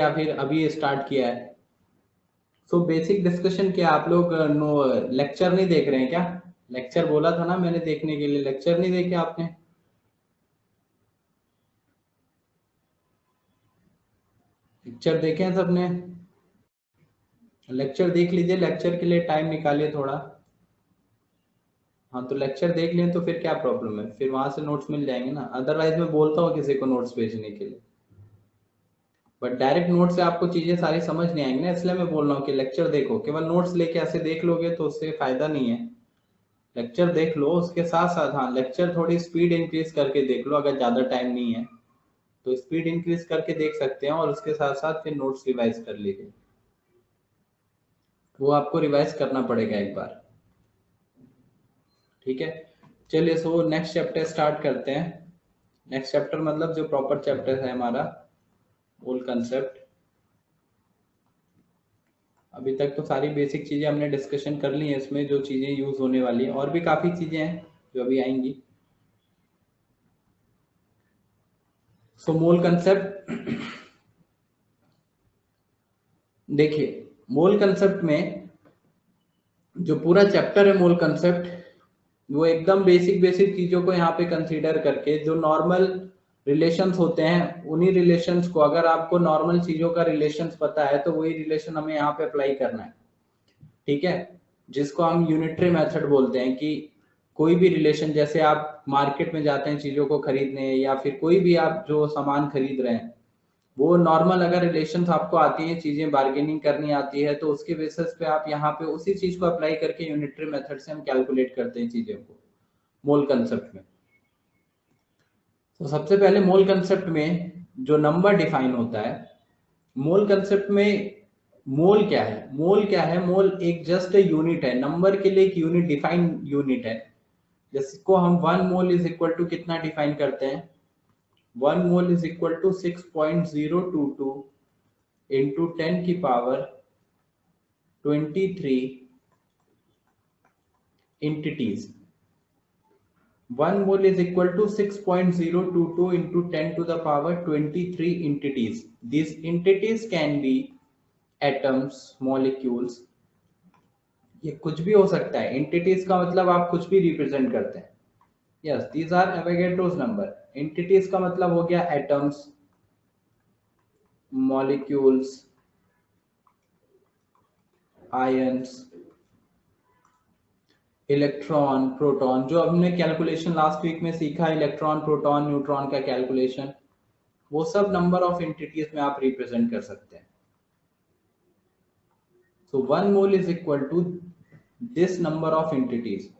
या फिर अभी स्टार्ट किया है? सो बेसिक डिस्कशन क्या, आप लोग लेक्चर नहीं देख रहे हैं क्या? लेक्चर बोला था ना मैंने देखने के लिए, लेक्चर नहीं देखे आपने? लेक्चर देखे हैं सबने? लेक्चर देख लीजिए, लेक्चर के लिए टाइम निकालिए थोड़ा। हाँ तो लेक्चर देख लें तो फिर क्या प्रॉब्लम है, फिर वहां से नोट्स मिल जाएंगे ना। अदरवाइज मैं बोलता हूँ किसी को नोट्स भेजने के लिए, बट डायरेक्ट नोट से आपको चीजें सारी समझ नहीं आएंगी ना, इसलिए मैं बोल रहा हूँ कि लेक्चर देखो। केवल नोट्स लेके ऐसे देख लोगे तो उससे फायदा नहीं है। लेक्चर देख लो, उसके साथ साथ हाँ लेक्चर थोड़ी स्पीड इंक्रीज करके देख लो, अगर ज्यादा टाइम नहीं है तो स्पीड इंक्रीज करके देख सकते हैं, और उसके साथ साथ फिर नोट्स रिवाइज कर लीजिए। वो आपको रिवाइज करना पड़ेगा एक बार, ठीक है। चलिए सो नेक्स्ट चैप्टर स्टार्ट करते हैं। नेक्स्ट चैप्टर मतलब जो प्रॉपर चैप्टर है हमारा, होल कंसेप्ट। अभी तक तो सारी बेसिक चीजें हमने डिस्कशन कर ली है, इसमें जो चीजें यूज होने वाली हैं, और भी काफी चीजें हैं जो अभी आएंगी। सो मोल कंसेप्ट देखिए, मोल कंसेप्ट में जो पूरा चैप्टर है मोल कंसेप्ट, वो एकदम बेसिक बेसिक चीजों को यहाँ पे कंसीडर करके, जो नॉर्मल रिलेशंस होते हैं उन्हीं रिलेशंस को, अगर आपको नॉर्मल चीजों का रिलेशंस पता है तो वही रिलेशन हमें यहाँ पे अप्लाई करना है, ठीक है। जिसको हम यूनिटरी मेथड बोलते हैं, कि कोई भी रिलेशन, जैसे आप मार्केट में जाते हैं चीजों को खरीदने, या फिर कोई भी आप जो सामान खरीद रहे हैं, वो नॉर्मल अगर रिलेशंस आपको आती हैं, चीजें बार्गेनिंग करनी आती है, तो उसके बेसिस पे आप यहाँ पे उसी चीज को अप्लाई करके यूनिटरी मेथड से हम कैलकुलेट करते हैं चीजों को मोल कंसेप्ट में। तो सबसे पहले मोल कंसेप्ट में जो नंबर डिफाइन होता है, मोल कंसेप्ट में मोल क्या है? मोल क्या है? मोल एक जस्ट यूनिट है, नंबर के लिए एक यूनिट, डिफाइन यूनिट है, जिसको हम one mole is equal to कितना डिफाइन करते हैं? One mole is equal to 6.022 into 10 की power 23 entities. 1 mole is equal to 6.022 into 10 to the power 23 entities. These entities can be atoms, molecules, ये कुछ भी हो सकता है। entities का मतलब आप कुछ भी रिप्रेजेंट करते हैं। Yes, these are Avogadro's number. entities का मतलब हो गया atoms, molecules, ions, electron, proton, जो हमने कैलकुलेशन लास्ट वीक में सीखा, इलेक्ट्रॉन, प्रोटॉन, न्यूट्रॉन का कैलकुलेशन, वो सब नंबर ऑफ एंटिटीज में आप रिप्रेजेंट कर सकते हैं। So one mole is equal to this number of entities,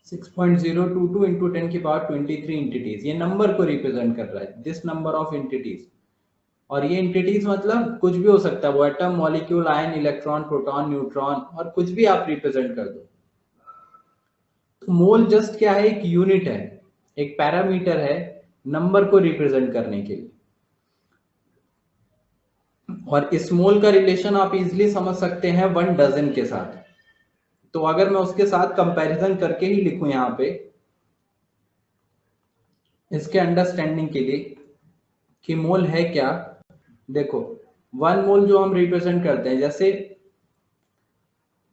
6.022 into 10 की पावर 23 एंटिटीज, ये नंबर को रिप्रेजेंट कर रहा है, दिस नंबर ऑफ एंटिटीज। और ये एंटिटीज मतलब कुछ भी हो सकता है, वो atom, molecule, ion, electron, proton, neutron, और कुछ भी आप रिप्रेजेंट कर दो। तो मोल जस्ट क्या है? एक यूनिट है, एक पैरामीटर है नंबर को रिप्रेजेंट करने के लिए। और इस मोल का रिलेशन आप इजीली समझ सकते हैं 1 डजन के साथ। तो अगर मैं उसके साथ कंपैरिजन करके ही लिखूं यहाँ पे, इसके अंडरस्टैंडिंग के लिए कि मोल है क्या, देखो 1 मोल जो हम रिप्रेजेंट करते हैं, जैसे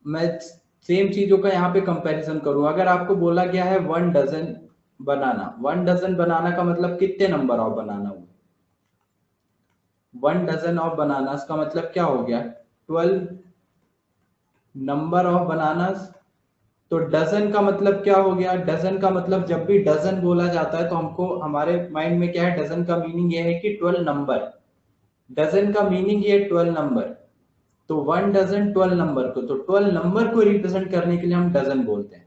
मैं सेम चीजों का यहाँ पे कंपैरिजन करूं, अगर आपको बोला गया है 1 डजन बनाना, 1 डजन बनाना का मतलब कितने नंबर ऑफ बनाना हुआ? 1 डजन ऑफ बनानास का मतलब क्या हो गया? 12 नंबर ऑफ बनानास। तो डजन का मतलब क्या हो गया? डजन का मतलब जब भी डजन बोला जाता है तो हमको, हमारे माइंड में क्या है? डजन का मीनिंग ये है कि 12 नंबर। डजन का मीनिंग ये 12 नंबर। तो 1 डजन 12 नंबर को, तो 12 नंबर को रिप्रेजेंट करने के लिए हम डजन बोलते हैं।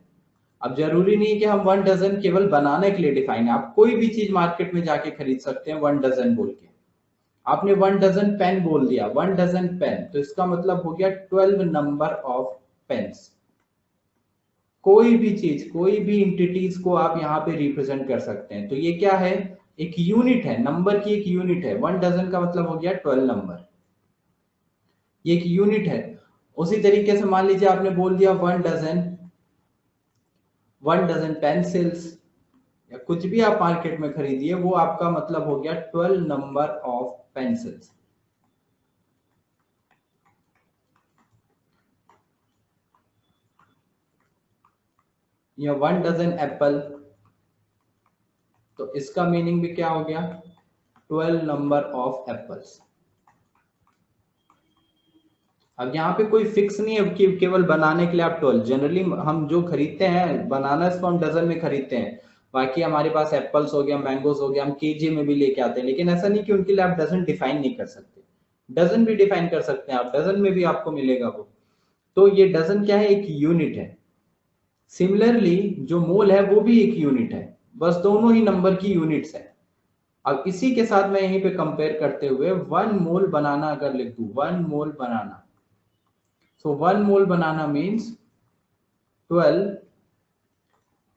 अब जरूरी नहीं है कि हम 1 डजन केवल बनाने के लिए डिफाइन है, आप कोई भी चीज मार्केट में जाके खरीद सकते हैं 1 डजन बोल के। आपने 1 डजन पेन बोल दिया, 1 डजन पेन, तो इसका मतलब हो गया 12 नंबर ऑफ पेन्स। कोई भी चीज, कोई भी इंटिटीज को आप यहाँ पे रिप्रेजेंट कर सकते हैं। तो ये क्या है? एक यूनिट है, नंबर की एक यूनिट है। 1 डजन का मतलब हो गया 12 नंबर, ये एक यूनिट है। उसी तरीके से मान लीजिए आपने बोल दिया 1 डजन, 1 डजन पेंसिल्स, या कुछ भी आप मार्केट में खरीदिए, वो आपका मतलब हो गया 12 नंबर ऑफ पेंसिल्स। या 1 डजन एप्पल, तो इसका मीनिंग भी क्या हो गया, 12 नंबर ऑफ एप्पल्स। अब यहाँ पे कोई फिक्स नहीं है कि केवल बनाने के लिए आप 12, जनरली हम जो खरीदते हैं बनानास को हम डजन में खरीदते हैं, बाकी हमारे पास एप्पल्स हो गया, मैंगोज हो गया, हम केजी में भी लेके आते हैं, लेकिन ऐसा नहीं कि उनके लिए आप डजन डिफाइन नहीं कर सकते, डजन भी डिफाइन कर सकते हैं आप, डजन में भी आपको मिलेगा वो। तो ये डजन क्या है, एक यूनिट है। सिमिलरली जो मोल है वो भी एक यूनिट है, बस दोनों ही नंबर की यूनिट्स है। अब इसी के साथ मैं यहीं पे कंपेयर करते हुए 1 मोल बनाना अगर लिख दूं, 1 मोल बनाना, so 1 mole banana means 12,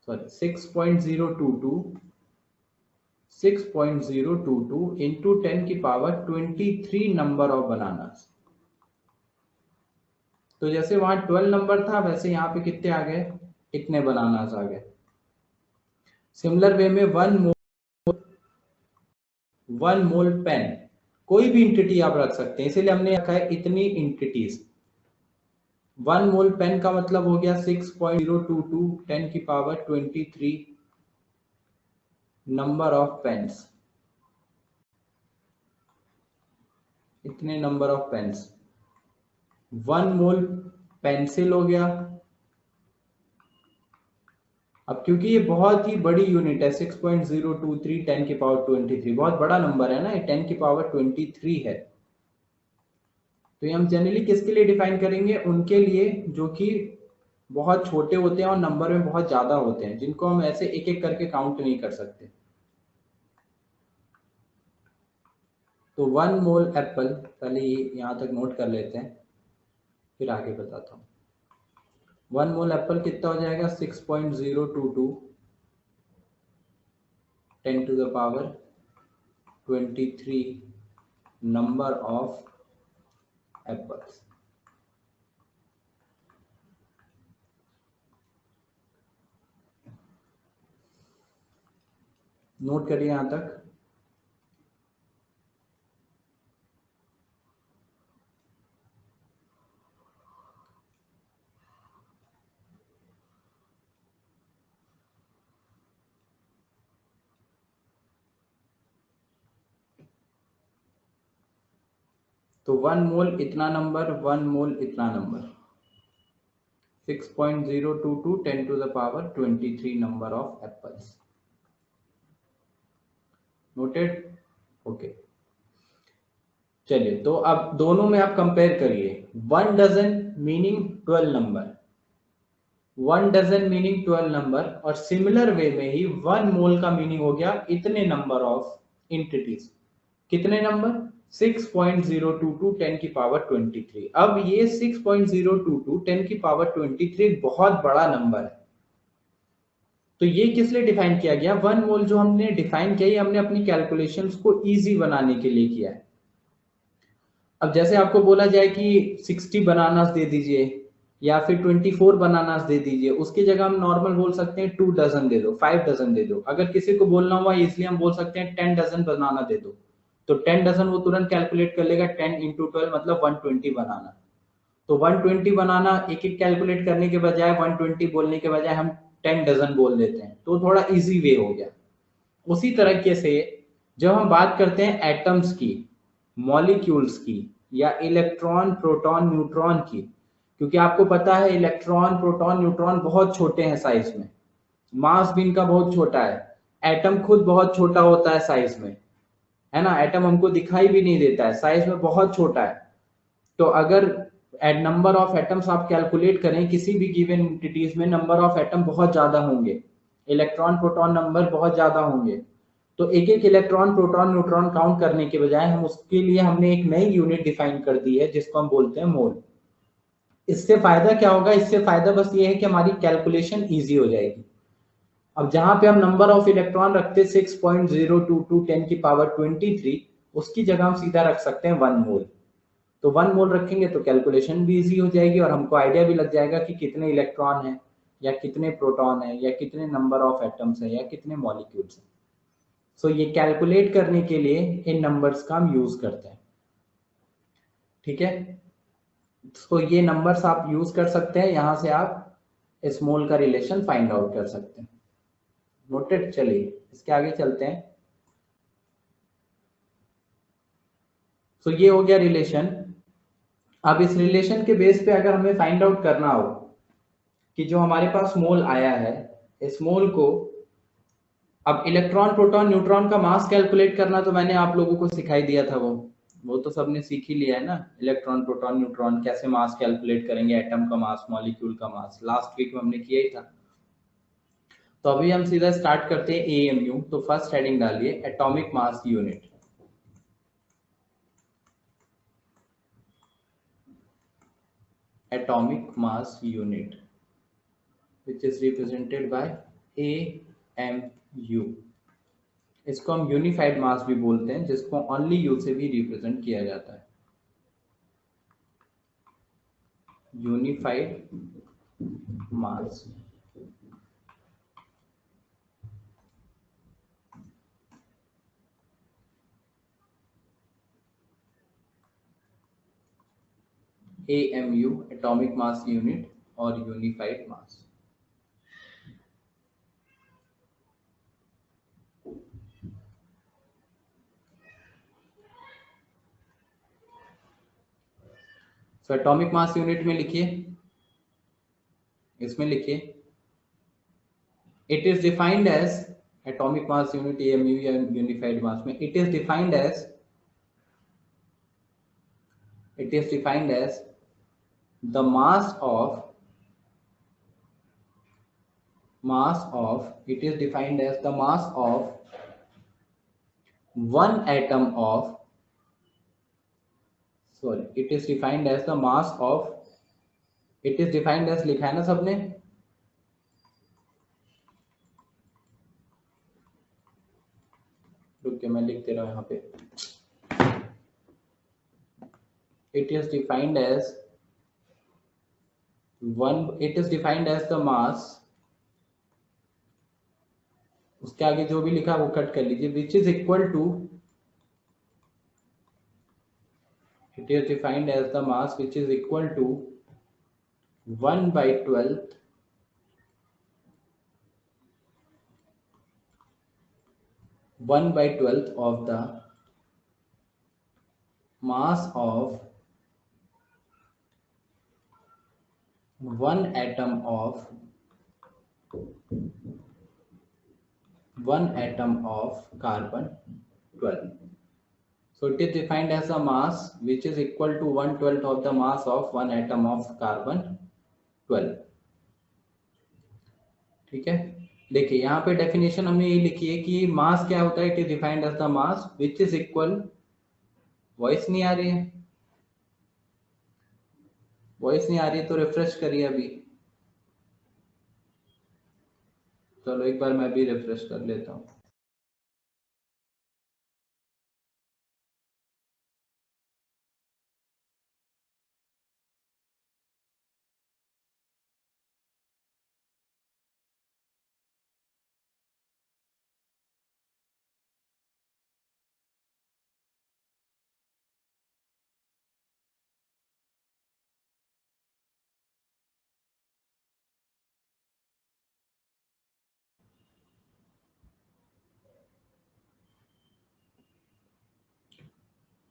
sorry 6.022 into 10 की पावर 23 नंबर ऑफ बनानास। तो जैसे वहां 12 नंबर था, वैसे यहाँ पे कितने आ गए, इतने बनानास आ गए। सिमिलर वे में 1 मोल पेन, कोई भी इंटिटी आप रख सकते हैं, इसीलिए हमने रखा है इतनी इंटिटीज। 1 मोल पेन का मतलब हो गया 6.022 10 की पावर 23 नंबर ऑफ पेन्स, इतने number of pens. 1 mole pencil हो गया। अब क्योंकि ये बहुत ही बड़ी यूनिट है, 6.023 10 की पावर 23, बहुत बड़ा नंबर है ना, ये 10 की पावर 23 है। तो ये हम जनरली किसके लिए डिफाइन करेंगे, उनके लिए जो कि बहुत छोटे होते हैं और नंबर में बहुत ज्यादा होते हैं, जिनको हम ऐसे एक एक करके काउंट नहीं कर सकते। तो 1 मोल एप्पल, पहले ये यहां तक नोट कर लेते हैं, फिर आगे बताता हूँ। 1 मोल एप्पल कितना हो जाएगा, 6.022 10 to the power 23 number of apples. Note करिए यहां तक। तो 1 मोल इतना नंबर, 1 मोल इतना number, 6.022 10 to the power 23 number of apples. Noted, okay. चलिए, तो अब दोनों में आप कंपेयर करिए। 1 dozen meaning 12 number, 1 dozen meaning 12 number, और सिमिलर वे में ही 1 मोल का मीनिंग हो गया इतने नंबर ऑफ इंटिटीज। कितने नंबर, 6.022 10 की पावर 23। अब ये 6.022 10 की पावर 23 एक बहुत बड़ा नंबर है। तो ये किस लिए डिफाइन किया गया, 1 मोल जो हमने डिफाइन किया, ये हमने अपनी कैलकुलेशंस को इजी बनाने के लिए किया है। अब जैसे आपको बोला जाए कि 60 बनानास दे दीजिए या फिर 24 बनानास दे दीजिए, उसकी जगह हम नॉर्मल बोल सकते हैं 2 डजन दे दो, 5 डजन दे दो। अगर किसी को बोलना हुआ इसलिए हम बोल सकते हैं 10 डजन बनाना दे दो, तो 10 डजन वो तुरंत कैलकुलेट कर लेगा, 10 इंटू 12 मतलब 120 बनाना। तो 120 बनाना एक एक कैलकुलेट करने के बजाय, 120 बोलने के बजाय हम 10 डजन बोल देते हैं, तो थोड़ा इजी वे हो गया। उसी तरीके से जब हम बात करते हैं एटम्स की, मॉलिक्यूल्स की, या इलेक्ट्रॉन प्रोटॉन न्यूट्रॉन की, क्योंकि आपको पता है इलेक्ट्रॉन प्रोटॉन न्यूट्रॉन बहुत छोटे हैं साइज में, मास भी इनका बहुत छोटा है, एटम खुद बहुत छोटा होता है साइज में, है ना, एटम हमको दिखाई भी नहीं देता है, साइज में बहुत छोटा है। तो अगर नंबर ऑफ एटम्स आप कैलकुलेट करें किसी भी गिवन एंटिटीज में, नंबर ऑफ एटम बहुत ज्यादा होंगे, इलेक्ट्रॉन प्रोटॉन नंबर बहुत ज्यादा होंगे। तो एक एक इलेक्ट्रॉन प्रोटॉन न्यूट्रॉन काउंट करने के बजाय हम उसके लिए हमने एक नई यूनिट डिफाइन कर दी है, जिसको हम बोलते हैं मोल। इससे फायदा क्या होगा, इससे फायदा बस ये है कि हमारी कैलकुलेशन इजी हो जाएगी। अब जहां पे हम नंबर ऑफ इलेक्ट्रॉन रखते 6.022 10 की पावर 23, उसकी जगह हम सीधा रख सकते हैं 1 मोल। तो 1 मोल रखेंगे तो कैलकुलेशन भी इजी हो जाएगी, और हमको आइडिया भी लग जाएगा कि कितने इलेक्ट्रॉन है, या कितने प्रोटॉन है, या कितने नंबर ऑफ एटम्स है, या कितने मॉलिक्यूल्स हैं। सो ये कैलकुलेट करने के लिए इन नंबर्स का हम यूज करते हैं, ठीक है। तो ये नंबर्स आप यूज कर सकते हैं, यहां से आप स्मॉल का रिलेशन फाइंड आउट कर सकते हैं। नोटेड। चलिए इसके आगे चलते हैं। सो ये हो गया रिलेशन। अब इस रिलेशन के बेस पे अगर हमें फाइंड आउट करना हो कि जो हमारे पास मोल आया है, इस मोल को अब इलेक्ट्रॉन प्रोटॉन न्यूट्रॉन का मास कैलकुलेट करना तो मैंने आप लोगों को सिखाई दिया था, वो तो सबने सीख ही लिया है ना। इलेक्ट्रॉन प्रोटॉन न्यूट्रॉन कैसे मास कैलकुलेट करेंगे, एटम का मास, मॉलिक्यूल का मास, लास्ट वीक में हमने किया ही था। तो अभी हम सीधा स्टार्ट करते हैं एएमयू। तो फर्स्ट हेडिंग डालिए atomic mass unit. Atomic mass unit which is represented by AMU। इसको हम यूनिफाइड मास भी बोलते हैं, जिसको ओनली यू से भी रिप्रेजेंट किया जाता है, unified mass. AMU atomic mass unit और unified mass. So atomic mass unit में लिखिए, इसमें लिखिए it is defined as atomic mass unit AMU या यूनिफाइड मास में it is defined as the it is defined as the mass of one atom of sorry it is defined as the mass of it is defined as लिखा है ना सबने, रुक के मैं लिख दे रहा हूं यहाँ पे। it is defined as the mass, उसके आगे जो भी लिखा है वो कट कर लीजिए, which is equal to it is defined as the mass which is equal to 1/12 of the mass of one atom of carbon 12. So it is defined as a mass which is equal to 1/12 of the mass of one atom of carbon 12। ठीक है। देखिए यहाँ पे definition हमने ये लिखी है कि मास क्या होता है, it is defined as the mass which is equal, voice नहीं आ रही है, वॉइस नहीं आ रही है तो रिफ्रेश करिए अभी। चलो एक बार मैं भी रिफ्रेश कर लेता हूँ।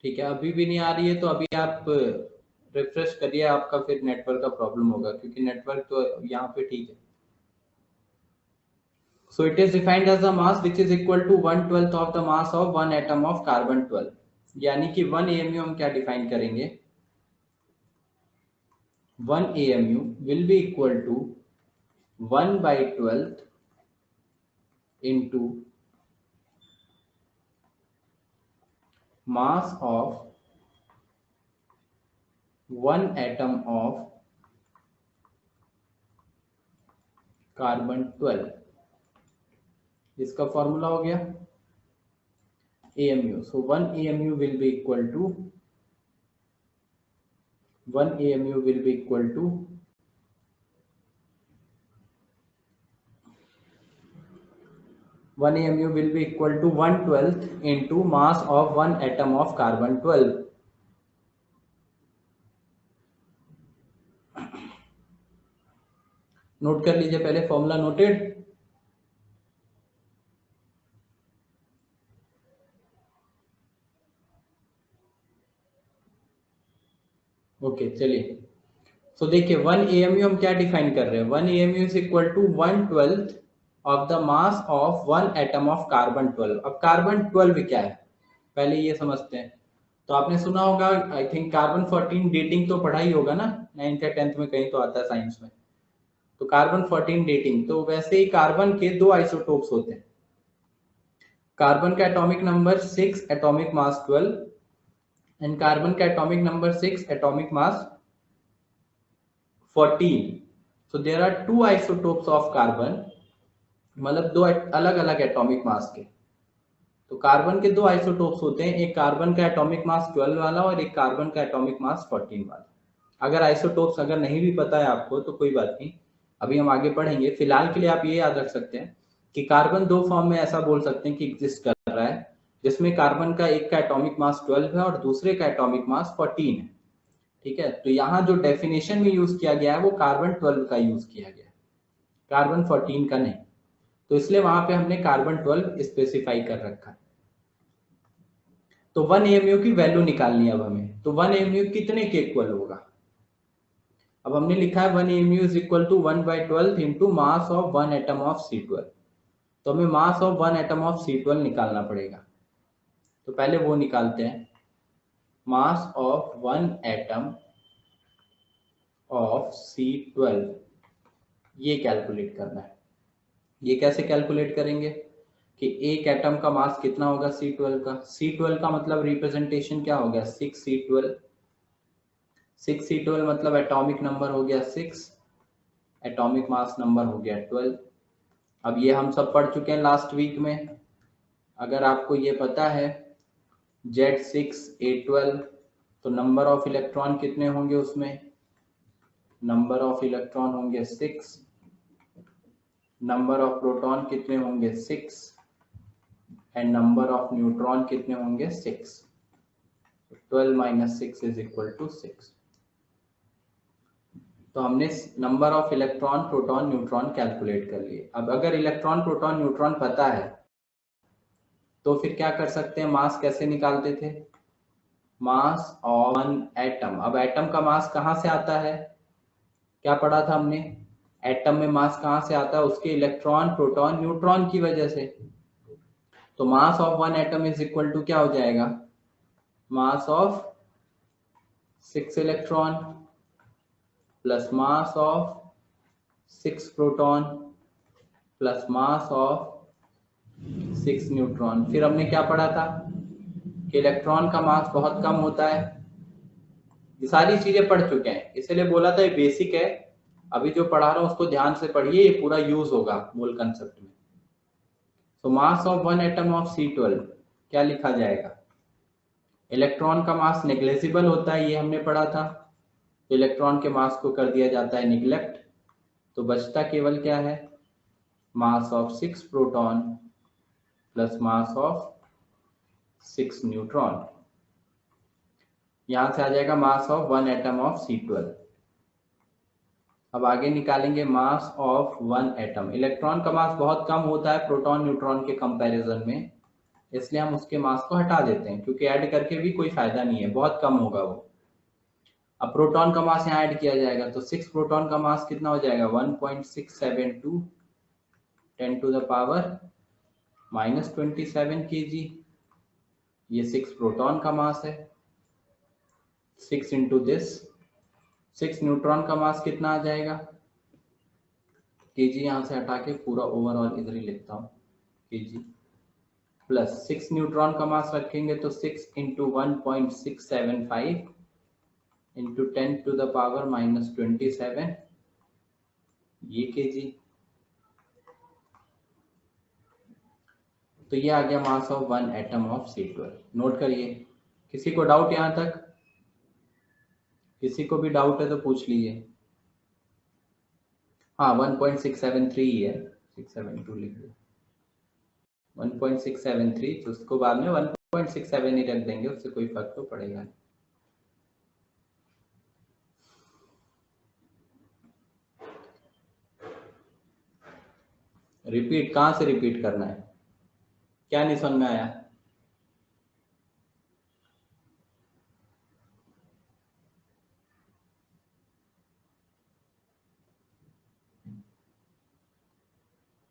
ठीक है, अभी भी नहीं आ रही है तो अभी आप रिफ्रेश करिए, आपका फिर नेटवर्क का प्रॉब्लम होगा, क्योंकि नेटवर्क तो यहाँ पे ठीक है। So it is defined as the mass which is equal to 1/12 of the mass of one atom of carbon 12। यानी कि 1 AMU हम क्या डिफाइन करेंगे, 1 AMU will be equal to 1/12 into mass of one atom of carbon 12। इसका formula हो गया AMU। So 1 AMU will be equal to 1 AMU will be equal to 1 AMU will be equal to 1/12 into mass of one atom of carbon 12. Note कर लीजिए पहले formula noted. Okay चलिए, सो देखिए 1 AMU हम क्या डिफाइन कर रहे हैं, 1 AMU is equal to 1/12 of the mass of one atom of carbon 12। अब कार्बन 12 क्या है पहले ये समझते हैं। तो आपने सुना होगा आई थिंक कार्बन 14 डेटिंग तो पढ़ा ही होगा ना, 9th या 10th में कहीं तो आता है साइंस में। तो कार्बन 14 डेटिंग, तो वैसे ही कार्बन के दो आइसोटोप्स होते हैं। कार्बन का atomic number 6, atomic mass 12, and carbon का atomic number 6, atomic mass 14। So there are two isotopes of carbon, मतलब दो अलग अलग एटॉमिक मास के। तो कार्बन के दो आइसोटोप्स होते हैं, एक कार्बन का एटॉमिक मास 12 वाला और एक कार्बन का एटॉमिक मास 14 वाला। अगर आइसोटोप्स अगर नहीं भी पता है आपको तो कोई बात नहीं, अभी हम आगे पढ़ेंगे। फिलहाल के लिए आप ये याद रख सकते हैं कि कार्बन दो फॉर्म में ऐसा बोल सकते हैं कि एग्जिस्ट कर रहा है, जिसमें कार्बन का एक का एटॉमिक मास 12 है और दूसरे का एटॉमिक मास 14 है। ठीक है, तो यहाँ जो डेफिनेशन में यूज किया गया है वो कार्बन 12 का यूज किया गया है, कार्बन 14 का नहीं। तो इसलिए वहां पे हमने कार्बन 12 स्पेसिफाई कर रखा है। तो 1 AMU की वैल्यू निकालनी है अब हमें। तो 1 AMU कितने के इक्वल होगा, अब हमने लिखा है 1 AMU is equal to 1/12 into mass of one atom of C12। तो हमें mass of one atom of C12 निकालना पड़ेगा। तो पहले वो निकालते हैं, mass of one atom of C12, ये कैलकुलेट करना है। ये कैसे कैलकुलेट करेंगे कि एक एटम का मास कितना होगा C12 का। C12 का मतलब रिप्रेजेंटेशन क्या हो गया, 6C12। 6C12 मतलब एटॉमिक नंबर हो गया 6, एटॉमिक मास नंबर हो गया 12। अब ये हम सब पढ़ चुके हैं लास्ट वीक में। अगर आपको ये पता है Z6A12, तो नंबर ऑफ इलेक्ट्रॉन कितने होंगे उसमें, नंबर ऑफ इलेक्ट्रॉन होंगे 6, नंबर ऑफ प्रोटॉन कितने होंगे 6, एंड नंबर ऑफ न्यूट्रॉन कितने होंगे 6। 12 माइनस 6 इज इक्वल टू 6। तो हमने number of electron proton neutron calculate कर लिए। अब अगर इलेक्ट्रॉन प्रोटॉन न्यूट्रॉन पता है तो फिर क्या कर सकते हैं, मास कैसे निकालते थे, मास ऑफ वन एटम। अब एटम का मास कहाँ से आता है, क्या पढ़ा था हमने, एटम में मास कहाँ से आता है, उसके इलेक्ट्रॉन प्रोटॉन न्यूट्रॉन की वजह से। तो mass of one atom is equal to क्या हो जाएगा, mass of 6 electron plus mass of 6 proton plus mass of 6 neutron. फिर हमने क्या पढ़ा था कि इलेक्ट्रॉन का मास बहुत कम होता है। ये सारी चीजें पढ़ चुके हैं, इसलिए बोला था ये बेसिक है। अभी जो पढ़ा रहा हूं उसको ध्यान से पढ़िए, ये पूरा यूज होगा मूल कंसेप्ट में। तो mass of one atom of C12 क्या लिखा जाएगा, इलेक्ट्रॉन का मास नेग्लेजिबल होता है, ये हमने पढ़ा था। तो इलेक्ट्रॉन के मास को कर दिया जाता है निगलेक्ट, तो बचता केवल क्या है, मास of 6 proton plus mass of 6 neutron. यहां से आ जाएगा mass of one atom of C12। अब आगे निकालेंगे मास ऑफ वन एटम। इलेक्ट्रॉन का मास बहुत कम होता है प्रोटॉन न्यूट्रॉन के कंपैरिजन में, इसलिए हम उसके मास को हटा देते हैं, क्योंकि ऐड करके भी कोई फायदा नहीं है, बहुत कम होगा वो। अब प्रोटॉन का मास यहाँ ऐड किया जाएगा, तो 6 प्रोटॉन का मास कितना हो जाएगा, 1.672 10 टू द पावर -27 kg। ये 6 प्रोटॉन का मास है, 6 इंटू दिस। 6 न्यूट्रॉन का मास कितना आ जाएगा, केजी यहाँ से हटा के पूरा ओवरऑल इधर ही लिखता हूँ, केजी प्लस 6 न्यूट्रॉन का मास रखेंगे तो 6 into 1.675 into 10 to the power -27, ये केजी। तो ये आ गया mass of one atom of C12। Note करिए, किसी को डाउट यहां तक, किसी को भी डाउट है तो पूछ लीजिए। हाँ 1.673 ही है, 672 लिख दिया। 1.673, तो उसको बाद में 1.67 ही रख देंगे, उससे कोई फर्क तो पड़ेगा नहीं। रिपीट कहाँ से रिपीट करना है, क्या नहीं समझ में आया?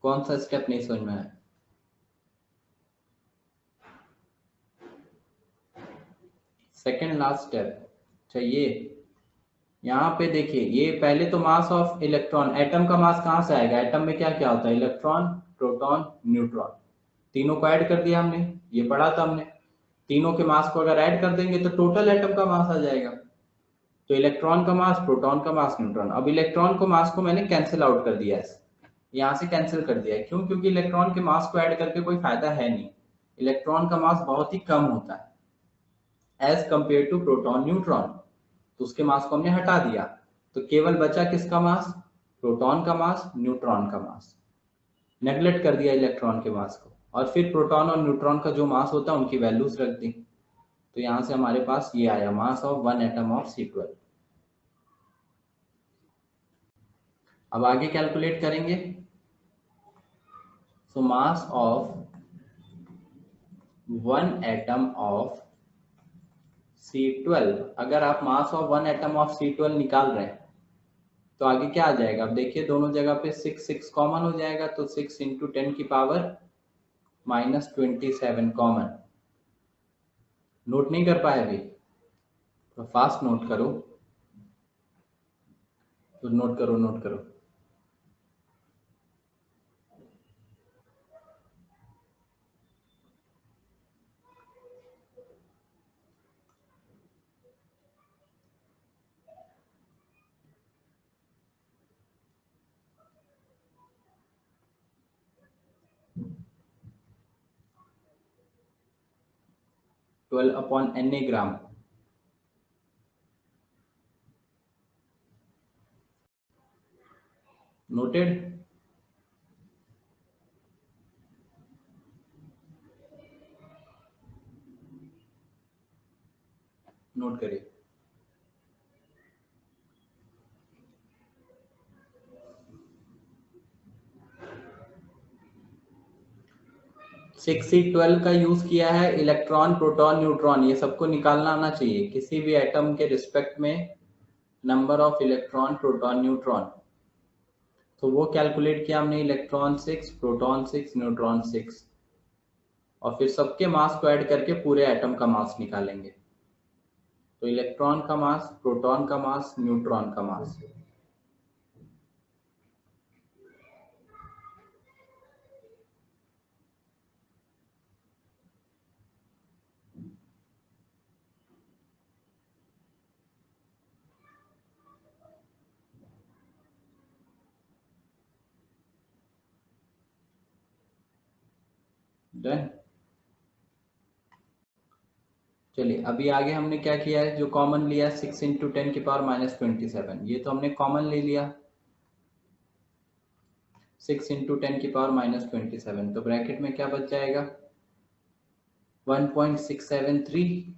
कौन सा स्टेप नहीं समझ में आया? Second last step. अच्छा ये यहाँ पे देखिए, ये पहले तो मास ऑफ इलेक्ट्रॉन, एटम का मास कहाँ से आएगा? एटम में क्या क्या होता है? इलेक्ट्रॉन, प्रोटॉन, न्यूट्रॉन, तीनों को ऐड कर दिया हमने, ये पढ़ा था हमने। तीनों के मास को अगर ऐड कर देंगे तो टोटल एटम का मास आ जाएगा। तो इलेक्ट्रॉन का मास, प्रोटॉन का मास, न्यूट्रॉन। अब इलेक्ट्रॉन को मास को मैंने कैंसिल आउट कर दिया है, यहाँ से कैंसिल कर दिया है। क्यों? क्योंकि इलेक्ट्रॉन के मास को ऐड करके कोई फायदा है नहीं, इलेक्ट्रॉन का मास बहुत ही कम होता है as compare to proton, neutron. तो उसके मास को हमने हटा दिया, तो केवल बचा किसका मास? प्रोटॉन का मास, न्यूट्रॉन का मास। नेग्लेक्ट कर दिया इलेक्ट्रॉन के मास को, और फिर प्रोटॉन और न्यूट्रॉन का जो मास होता है उनकी वैल्यूज रख दी। तो यहां से हमारे पास ये आया mass of one atom of C12। अब आगे कैलकुलेट करेंगे। So mass of one atom of C12, अगर आप mass of one atom of C12 निकाल रहे हैं तो आगे क्या आ जाएगा? अब देखिए दोनों जगह पे 6 6 कॉमन हो जाएगा, तो 6 इंटू 10 की पावर -27 कॉमन। नोट नहीं कर पाए अभी तो फास्ट नोट करो, तो नोट करो, नोट करो। ट्वेल्व अपॉन Na ग्राम। नोटेड? नोट करिए। C12 का यूज किया है, इलेक्ट्रॉन, प्रोटॉन, न्यूट्रॉन, ये सबको निकालना आना चाहिए किसी भी एटम के रिस्पेक्ट में, number of electron, proton, neutron. तो वो कैलकुलेट किया हमने, इलेक्ट्रॉन 6, प्रोटॉन 6, न्यूट्रॉन 6, और फिर सबके मास को ऐड करके पूरे एटम का मास निकालेंगे। तो इलेक्ट्रॉन का मास, प्रोटॉन का मास, न्यूट्रॉन का मास। डन। चलिए अभी आगे हमने क्या किया है, जो कॉमन लिया 6 इंटू 10 की पावर -27, ये तो हमने कॉमन ले लिया 6 इंटू 10 की पावर -27, तो ब्रैकेट में क्या बच जाएगा? 1.673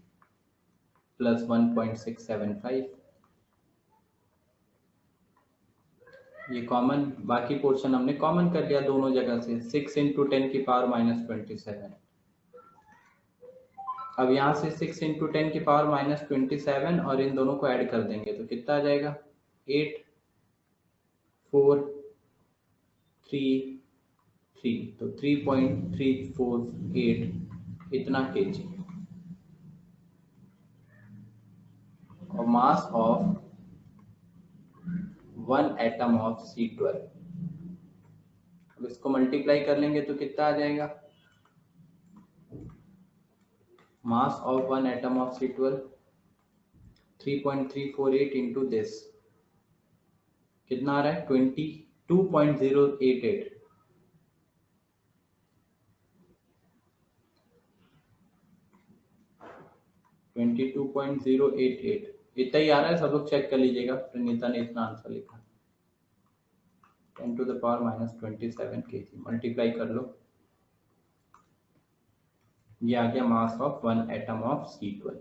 प्लस 1.675, ये कॉमन, बाकी पोर्शन हमने कॉमन कर लिया दोनों जगह से, 6 इंटू 10 की पावर -27। अब यहाँ से 6 इंटू 10 की पावर -27 और इन दोनों को ऐड कर देंगे तो कितना आ जाएगा? 8 4 3 3, तो 3.348 इतना kg। और मास of one atom of C12, अब इसको मल्टीप्लाई कर लेंगे तो कितना आ जाएगा? Mass of one atom of C12 3.348 into this, कितना आ रहा है? 22.088। 22.088 इतना ही आ रहा है, सब लोग चेक कर लीजिएगा। प्रणीता ने इतना आंसर लिखा, 10 to the power -27 kg, multiply कर लो। ये आ गया mass of one atom of C12।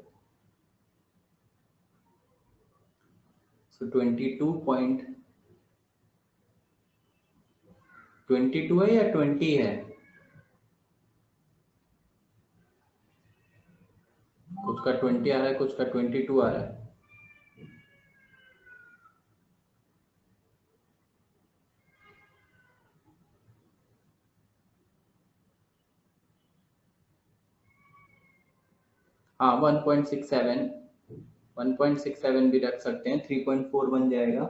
So 22 है या 20 है? कुछ का 20 आ रहा है, कुछ का 22 आ रहा है। हाँ 1.67, 1.67 भी रख सकते हैं, 3.4 बन जाएगा।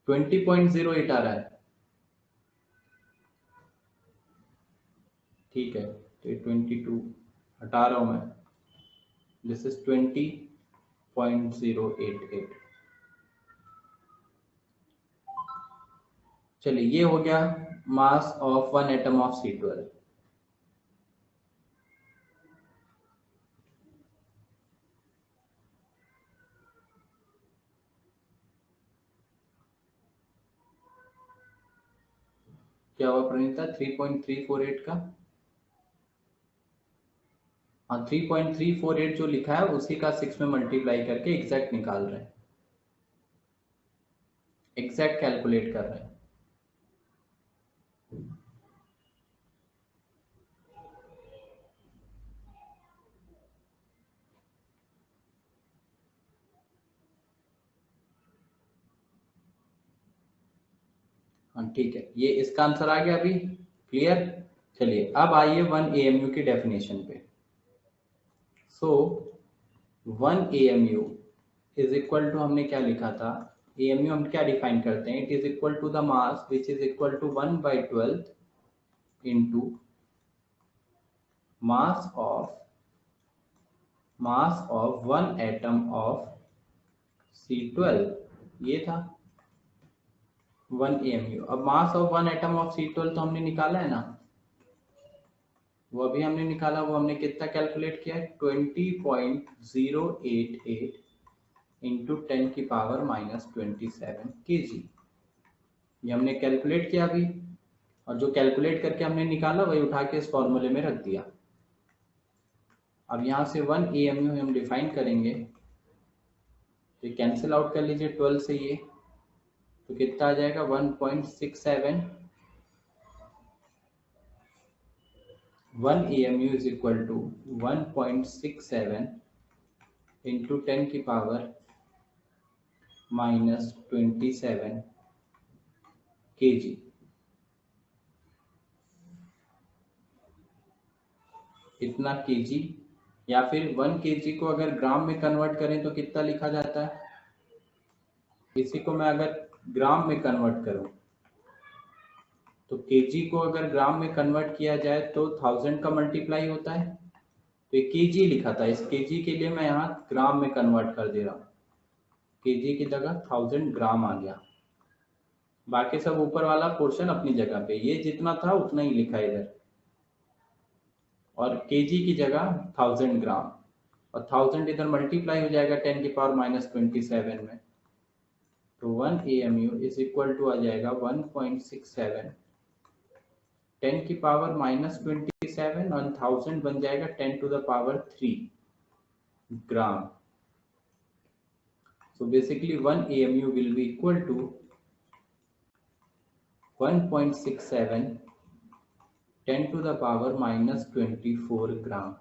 20.08 आ रहा है, ठीक है। तो 22 हटा रहा हूं मैं, दिस इज 20.088। चलिए ये हो गया mass of one atom of C12। क्या हुआ प्रणीता 3.348 का? हाँ 3.348 जो लिखा है उसी का 6 में मल्टीप्लाई करके एग्जैक्ट निकाल रहे हैं, एग्जैक्ट कैलकुलेट कर रहे हैं। हाँ ठीक है, ये इसका आंसर आ गया अभी, क्लियर। चलिए अब आइए 1 AMU की डेफिनेशन पे। सो 1 AMU इज इक्वल टू, हमने क्या लिखा था, AMU हम क्या डिफाइन करते हैं, it is equal to the mass which is equal to 1/12 into mass of one atom of C12। ये था 1 AMU। अब mass of one atom of C12 तो हमने निकाला है ना, वो अभी हमने निकाला, वो हमने कितना कैलकुलेट किया है, 20.088 इंटू 10⁻⁻27 kg। ये हमने कैलकुलेट किया अभी, और जो कैलकुलेट करके हमने निकाला वही उठा के इस फॉर्मूले में रख दिया। अब यहाँ से 1 AMU हम डिफाइन करेंगे, तो कैंसिल आउट कर लीजिए 12 से ये, तो कितना आ जाएगा 1.67। 1 AMU is equal to 1.67 into 10⁻⁻27 kg। इतना kg, या फिर 1 kg को अगर ग्राम में कन्वर्ट करें तो कितना लिखा जाता है, इसी को मैं अगर ग्राम में कन्वर्ट करूं तो kg को अगर ग्राम में कन्वर्ट किया जाए तो 1000 का मल्टीप्लाई होता है, तो ये kg लिखा था, इस kg के लिए मैं यहाँ ग्राम में कन्वर्ट कर दे रहा हूँ, kg की जगह 1000 ग्राम आ गया। बाकी सब ऊपर वाला पोर्शन अपनी जगह पे, ये जितना था उतना ही लिखा है इधर, और kg की जगह 1000 ग्राम, और 1000 इधर मल्टीप्लाई हो जाएगा 10⁻⁻27 में, तो 1 AMU इज इक्वल टू आ जाएगा 1.67 10⁻⁻27 और 1000 बन जाएगा 10⁻³ ग्राम। So basically 1 AMU will be equal to 1.67 10⁻⁻24 ग्राम।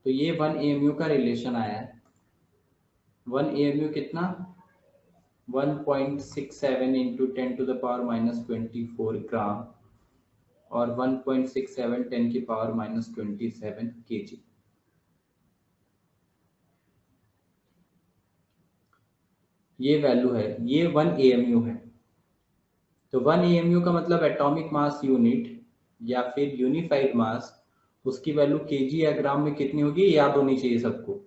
तो ये 1 AMU का रिलेशन आया है। 1 AMU कितना, 1.67 इंटू 10⁻⁻24 ग्राम और 1.67 10⁻⁻27 kg। ये वैल्यू है, ये 1 AMU है। तो 1 AMU का मतलब एटॉमिक मास यूनिट या फिर यूनिफाइड मास, उसकी वैल्यू केजी या ग्राम में कितनी होगी ये याद होनी चाहिए सबको।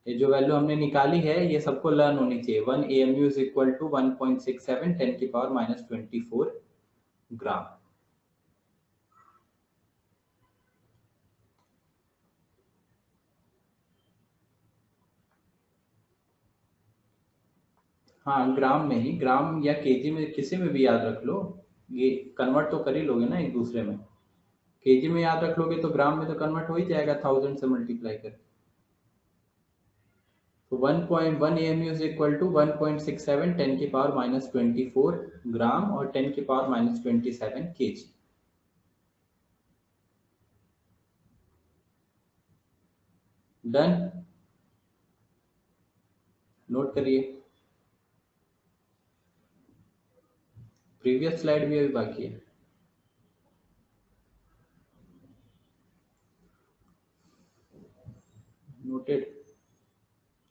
ये जो वैल्यू हमने निकाली है ये सबको लर्न होनी चाहिए। 1 AMU इज इक्वल टू 1.67 10⁻⁻24 ग्राम। हाँ ग्राम में ही, ग्राम या केजी में, किसी में भी याद रख लो, ये कन्वर्ट तो कर ही लोगे ना एक दूसरे में। केजी में याद रख लोगे तो ग्राम में तो कन्वर्ट हो ही जाएगा 1000 से मल्टीप्लाई करके। तो 1.1 AMU इज इक्वल टू 1.67 10 की पावर -24 ग्राम और 10 की पावर -27 केजी। डन, नोट करिए। प्रीवियस स्लाइड भी अभी बाकी है। नोटेड,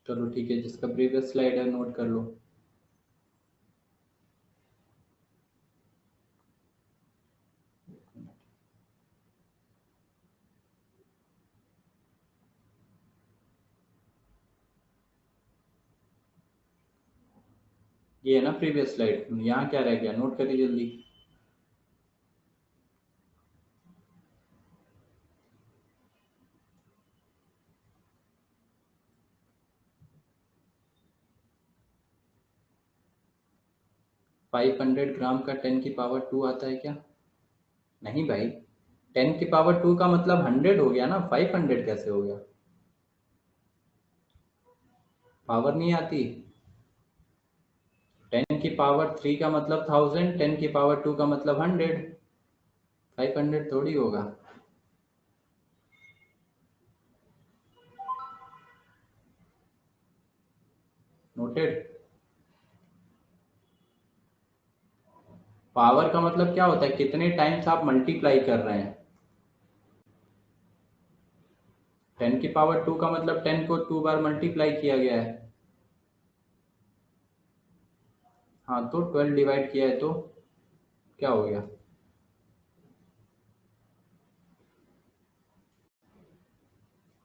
चलो ठीक है, जिसका प्रीवियस स्लाइड है नोट कर लो। ये है ना प्रीवियस स्लाइड, यहाँ क्या रह गया, नोट करिए जल्दी। फाइव 500 ग्राम का 10 की पावर 2 आता है क्या? नहीं भाई, 10 की पावर 2 का मतलब 100 हो गया ना, 500 कैसे हो गया? पावर नहीं आती। 10 की पावर 3 का मतलब 1000, 10 की पावर 2 का मतलब 100, 500 थोड़ी होगा। नोटेड। पावर का मतलब क्या होता है, कितने टाइम्स आप मल्टीप्लाई कर रहे हैं। 10 की पावर 2 का मतलब 10 को 2 बार मल्टीप्लाई किया गया है। हाँ तो 12 डिवाइड किया है तो क्या हो गया?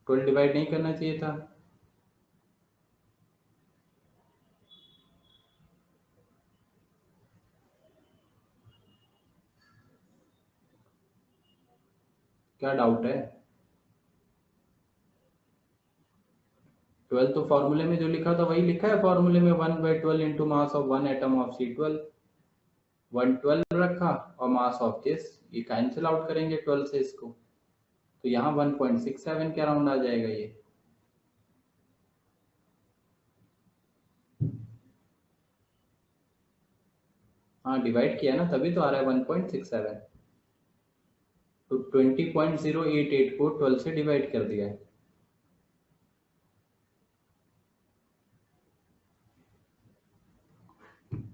12 डिवाइड नहीं करना चाहिए था। क्या डाउट है? 12 तो फॉर्मूले में जो लिखा था वही लिखा है फॉर्मूले में, 1/12 into mass of one atom of C12। 112 रखा और मास ऑफ दिस, ये कैंसिल आउट करेंगे 12 से इसको, तो यहाँ 1.67 के अराउंड आ जाएगा ये। हाँ डिवाइड किया ना, तभी तो आ रहा है 1.67। तो 20.088 को 12 से डिवाइड कर दिया है।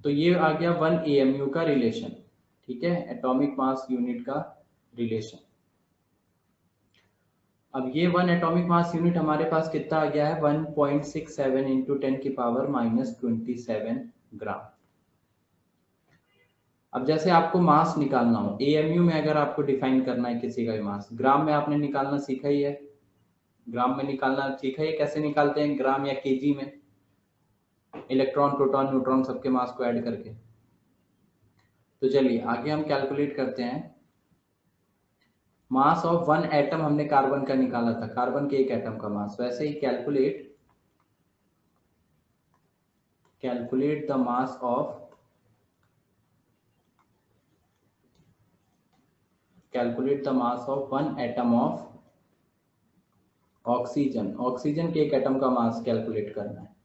तो ये आ गया 1 AMU का रिलेशन, ठीक है, एटॉमिक मास यूनिट का रिलेशन। अब ये 1 एटॉमिक मास यूनिट हमारे पास कितना आ गया है, 1.67 इंटू 10 की पावर -27 ग्राम। अब जैसे आपको मास निकालना हो AMU में, अगर आपको डिफाइन करना है किसी का भी मास, ग्राम में आपने निकालना सीखा ही है, ग्राम में निकालना सीखा ही, कैसे निकालते हैं ग्राम या केजी में, इलेक्ट्रॉन प्रोटॉन न्यूट्रॉन सबके मास को ऐड करके। तो चलिए आगे हम कैलकुलेट करते हैं। मास ऑफ वन एटम हमने कार्बन का निकाला था, कार्बन के एक एटम का मास, वैसे ही calculate the mass of, calculate the mass of one atom of oxygen, oxygen के एक एटम का मास कैलकुलेट करना है।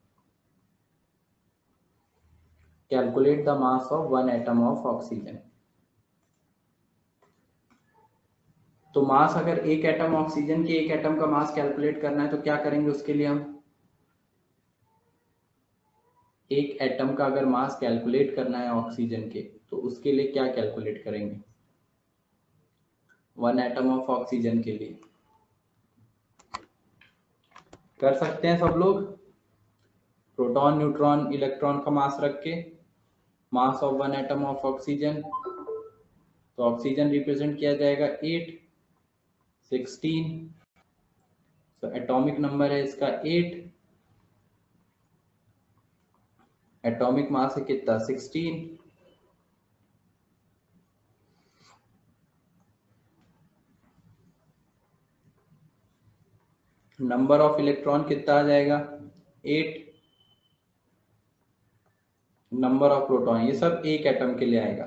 Calculate the mass of one atom of oxygen. तो मास, अगर एक एटम ऑक्सीजन के एक एटम का मास कैलकुलेट करना है तो क्या करेंगे उसके लिए, हम एक एटम का अगर मास कैलकुलेट करना है ऑक्सीजन के, तो उसके लिए क्या कैलकुलेट करेंगे, वन एटम ऑफ ऑक्सीजन के लिए। कर सकते हैं सब लोग, प्रोटॉन न्यूट्रॉन इलेक्ट्रॉन का मास रख के, मास of one atom of oxygen. तो ऑक्सीजन रिप्रेजेंट किया जाएगा 8, 16, तो एटॉमिक नंबर है इसका 8, एटॉमिक मास है कितना 16, नंबर ऑफ इलेक्ट्रॉन कितना आ जाएगा 8, नंबर ऑफ प्रोटॉन, ये सब एक एटम के लिए आएगा।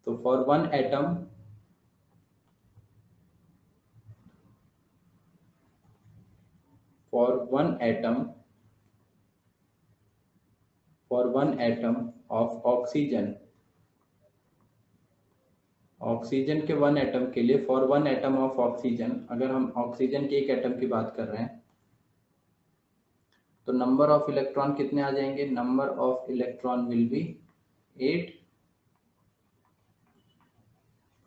तो for one atom for one atom of oxygen, oxygen के वन एटम के लिए, for one atom of oxygen, अगर हम ऑक्सीजन के एक एटम की बात कर रहे हैं तो नंबर ऑफ इलेक्ट्रॉन कितने आ जाएंगे? Number of electron will be 8,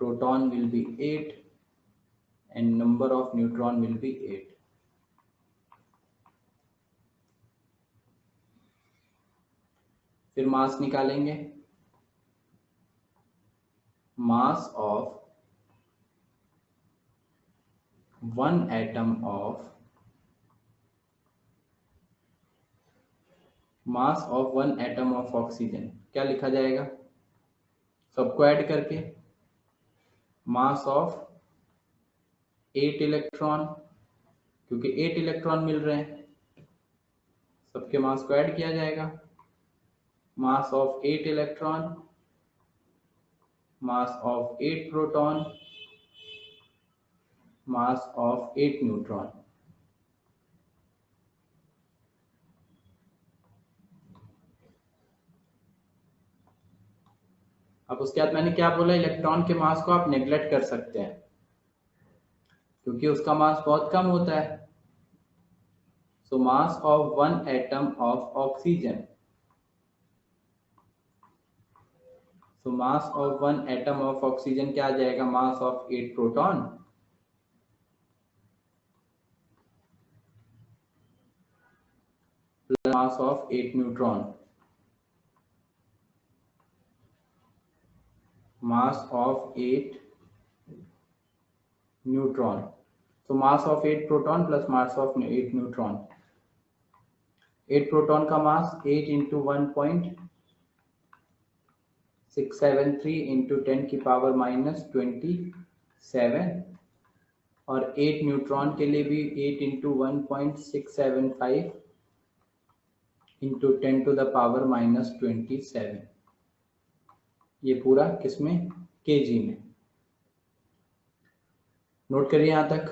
proton will be 8 and number of neutron will be 8। फिर मास निकालेंगे, मास of one atom of mass of one atom of oxygen क्या लिखा जाएगा? सबको ऐड करके मास ऑफ 8 इलेक्ट्रॉन, क्योंकि 8 इलेक्ट्रॉन मिल रहे हैं, सबके मास को ऐड किया जाएगा। Mass of 8 electron, mass of 8 proton, mass of 8 neutron. अब उसके बाद मैंने क्या बोला, इलेक्ट्रॉन के मास को आप नेग्लेक्ट कर सकते हैं क्योंकि उसका मास बहुत कम होता है। So mass of one atom of oxygen, so mass of one atom of oxygen क्या आ जाएगा? Mass of 8 proton plus mass of 8 neutron, mass of 8 neutron. So mass of 8 proton plus mass of 8 neutron. 8 proton का मास 8 into 1.673 into 10 की power minus 27, और 8 neutron के लिए भी 8 into 1.675 into 10 to the power minus 27। ये पूरा किसमें? केजी में। नोट करिए यहां तक।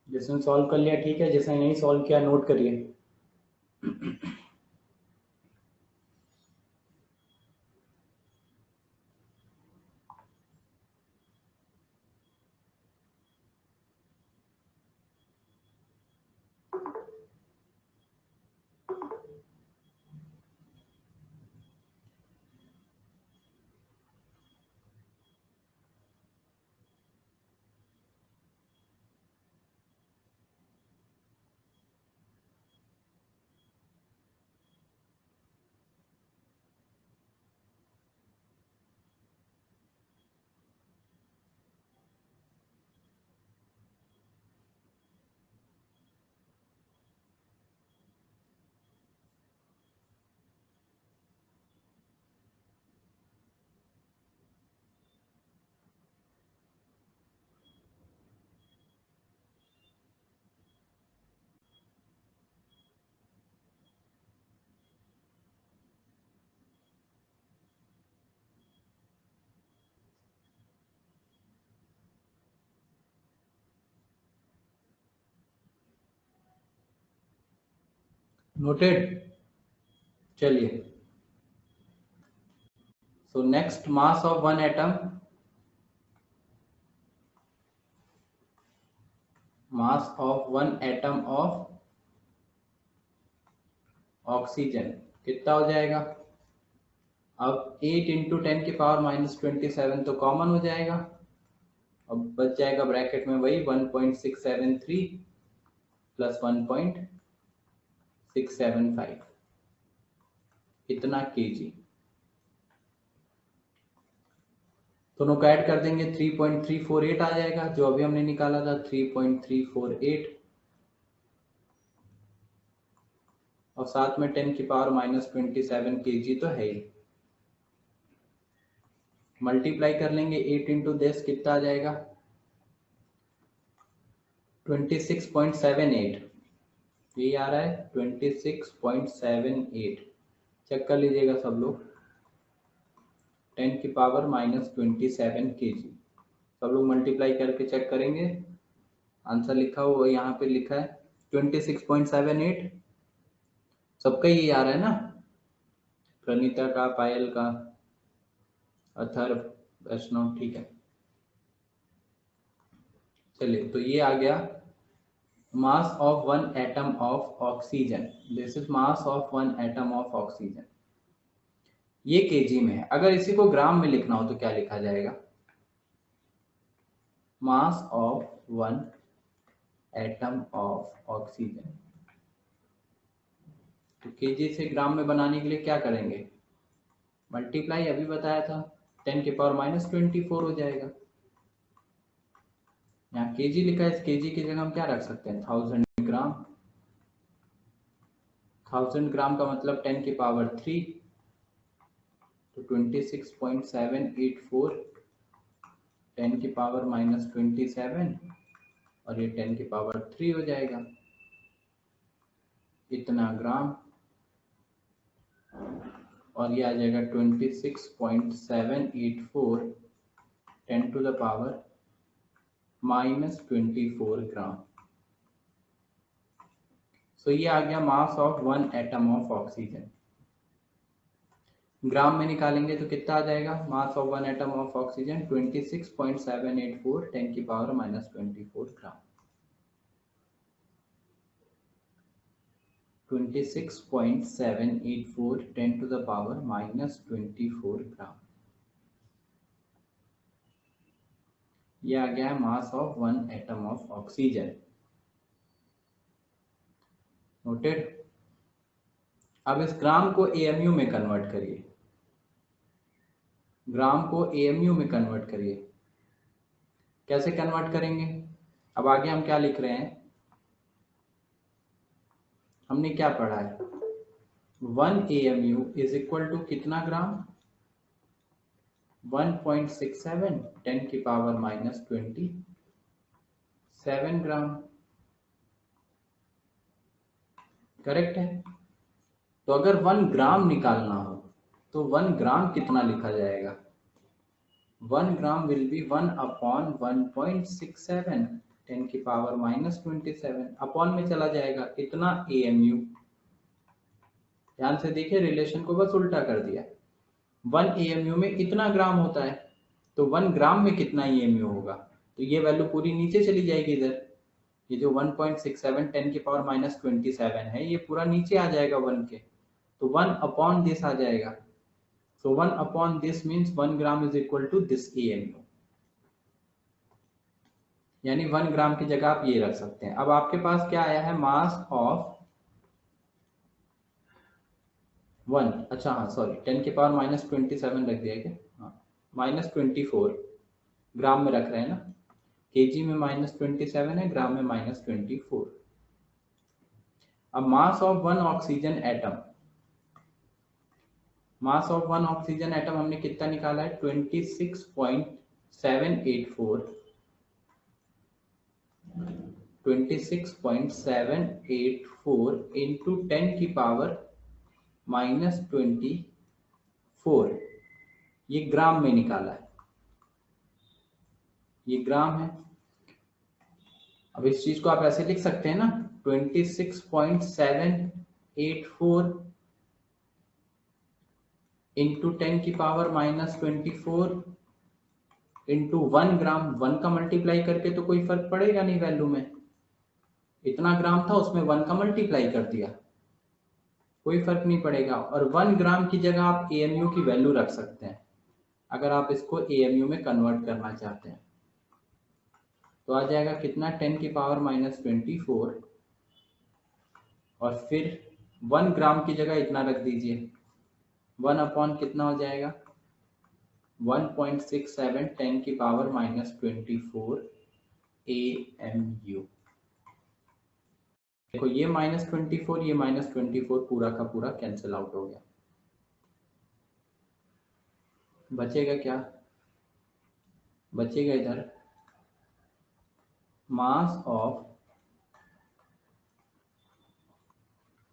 जिसने सॉल्व कर लिया ठीक है, जिसने नहीं सॉल्व किया नोट करिए। नोटेड। चलिए, so next mass of one atom, mass of one atom of oxygen कितना हो जाएगा? अब 8 इंटू 10 की पावर माइनस 27 तो कॉमन हो जाएगा, अब बच जाएगा ब्रैकेट में वही 1.673 प्लस 1.675, इतना केजी। दोनों को ऐड कर देंगे 3.348 आ जाएगा, जो अभी हमने निकाला था 3.348, और साथ में 10 की पावर माइनस 27 केजी तो है ही। मल्टीप्लाई कर लेंगे 8 इंटू 10 कितना आ जाएगा? 26.78 ये आ रहा है 26.78। चेक कर लीजिएगा सब लोग। 10 की पावर -27 kg। सब लोग मल्टीप्लाई करके चेक करेंगे। आंसर लिखा हुआ यहाँ पे लिखा है 26.78। सबका ये आ रहा है ना, प्रणीता का, पायल का, अथर्व, वैष्णव, ठीक है। चलिए, तो ये आ गया mass of one atom of oxygen. This is mass of one atom of oxygen. ये केजी में है। अगर इसी को ग्राम में लिखना हो तो क्या लिखा जाएगा? Mass of one atom of oxygen. तो केजी से ग्राम में बनाने के लिए क्या करेंगे? मल्टीप्लाई, अभी बताया था, 10 की पावर -24 हो जाएगा। यहाँ केजी लिखा है, इस केजी की जगह हम क्या रख सकते हैं? 1000 ग्राम। 1000 ग्राम का मतलब 10 की पावर 3, तो 26.784 10 की पावर -27 और ये 10 की पावर 3 हो जाएगा, इतना ग्राम। और ये आ जाएगा 26.784 10 to the power -24 gram. So ये आ गया mass of one atom of oxygen. Gram में निकालेंगे तो कितना आ जाएगा? Mass of one atom of oxygen 26.784 10 की power -24 gram. 26.784 10 to the power -24 gram. ये आ गया mass of one atom of oxygen. Noted. अब इस ग्राम को एएमयू में कन्वर्ट करिए। ग्राम को एएमयू में कन्वर्ट करिए। कैसे कन्वर्ट करेंगे? अब आगे हम क्या लिख रहे हैं? हमने क्या पढ़ा है? 1 AMU इज इक्वल टू कितना ग्राम? 1.67 10 की पावर -27 ग्राम। करेक्ट है। तो अगर 1 ग्राम निकालना हो तो 1 ग्राम कितना लिखा जाएगा? 1 ग्राम विल बी 1/1.67 10 की पावर -27। अपॉन में चला जाएगा इतना AMU। ध्यान से देखिए, रिलेशन को बस उल्टा कर दिया। 1 AMU में इतना ग्राम होता है, तो 1 ग्राम में कितना AMU होगा? तो ये वैल्यू पूरी नीचे चली जाएगी इधर। ये जो 1.67 10 की पावर -27 है, ये पूरा नीचे आ जाएगा 1 के, तो 1 अपॉन दिस आ जाएगा। So 1 upon this means 1 gram is equal to this AMU। यानी 1 ग्राम की जगह आप ये रख सकते हैं। अब आपके पास क्या आया है? मास ऑफ 1, अच्छा हाँ सॉरी, 10 की पावर -27 रख दिया क्या? हाँ, -24 ग्राम में रख रहे हैं ना। केजी में -27 है, ग्राम में -24। अब mass of one oxygen atom, mass of one oxygen atom हमने कितना निकाला है? 26.784 26.784 इंटू 10 की पावर -24। ये ग्राम में निकाला है, ये ग्राम है। अब इस चीज को आप ऐसे लिख सकते हैं ना, 26.784 इंटू 10 की पावर -24 इंटू 1 ग्राम। 1 का मल्टीप्लाई करके तो कोई फर्क पड़ेगा नहीं वैल्यू में। इतना ग्राम था, उसमें 1 का मल्टीप्लाई कर दिया, कोई फर्क नहीं पड़ेगा। और 1 ग्राम की जगह आप AMU की वैल्यू रख सकते हैं अगर आप इसको AMU में कन्वर्ट करना चाहते हैं। तो आ जाएगा कितना? 10 की पावर -24 और फिर 1 ग्राम की जगह इतना रख दीजिए। 1 अपॉन कितना हो जाएगा? 1.67 10 की पावर -24 AMU। देखो, ये -24, ये -24 पूरा का पूरा कैंसिल आउट हो गया। बचेगा क्या? बचेगा इधर मास of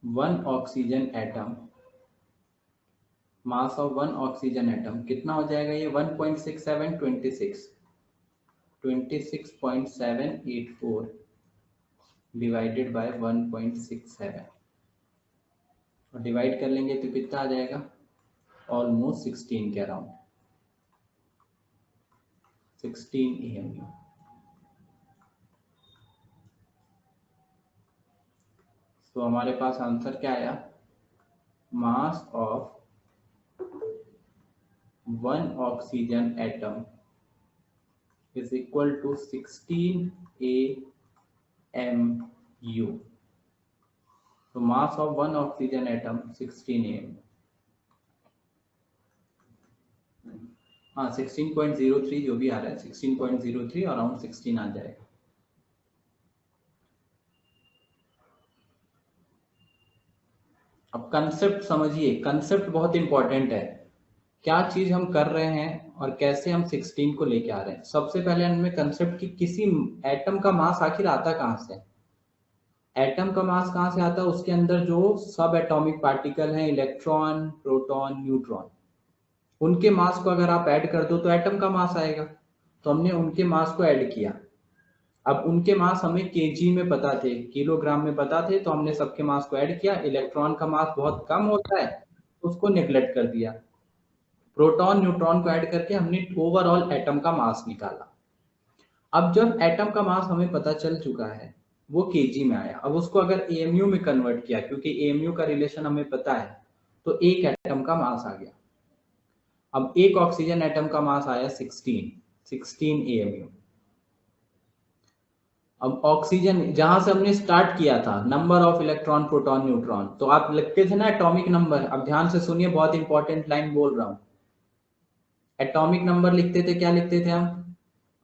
one oxygen atom, mass of one oxygen atom कितना हो जाएगा? ये 1.67, 26.784 डिवाइडेड बाय 1.67 और डिवाइड कर लेंगे तो कितना आ जाएगा? ऑलमोस्ट 16 के अराउंड, 16 AMU। तो हमारे पास आंसर क्या आया? Mass of one oxygen atom is equal to 16 AMU। तो mass of one oxygen atom 16 AMU। हाँ 16.03 जो भी आ रहा है, 16.03 अराउंड 16 आ जाएगा। अब कंसेप्ट समझिए, कंसेप्ट बहुत इंपॉर्टेंट है, क्या चीज हम कर रहे हैं और कैसे हम 16 को लेके आ रहे हैं। सबसे पहले हमें कंसेप्ट की किसी एटम का मास आखिर आता कहाँ से, एटम का मास कहाँ से आता है? उसके अंदर जो सब एटॉमिक पार्टिकल हैं, इलेक्ट्रॉन, प्रोटॉन, न्यूट्रॉन, उनके मास को अगर आप ऐड कर दो तो एटम का मास आएगा। तो हमने उनके मास को ऐड किया। अब उनके मास हमें केजी में पता थे, किलोग्राम में पता थे, तो हमने सबके मास को ऐड किया। इलेक्ट्रॉन का मास बहुत कम होता है तो उसको नेग्लेक्ट कर दिया। प्रोटॉन, न्यूट्रॉन को ऐड करके हमने ओवरऑल एटम का मास निकाला। अब जब एटम का मास हमें पता चल चुका है, वो केजी में आया, अब उसको अगर एएमयू में कन्वर्ट किया, क्योंकि एएमयू का रिलेशन हमें पता है, तो एक एटम का मास आ गया। अब एक ऑक्सीजन एटम का मास आया 16 AMU। अब ऑक्सीजन जहां से हमने स्टार्ट किया था, number of electron, proton, neutron, तो आप लिखते थे ना एटॉमिक नंबर। अब ध्यान से सुनिए, बहुत इंपॉर्टेंट लाइन बोल रहा हूं। एटॉमिक नंबर लिखते थे, क्या लिखते थे हम?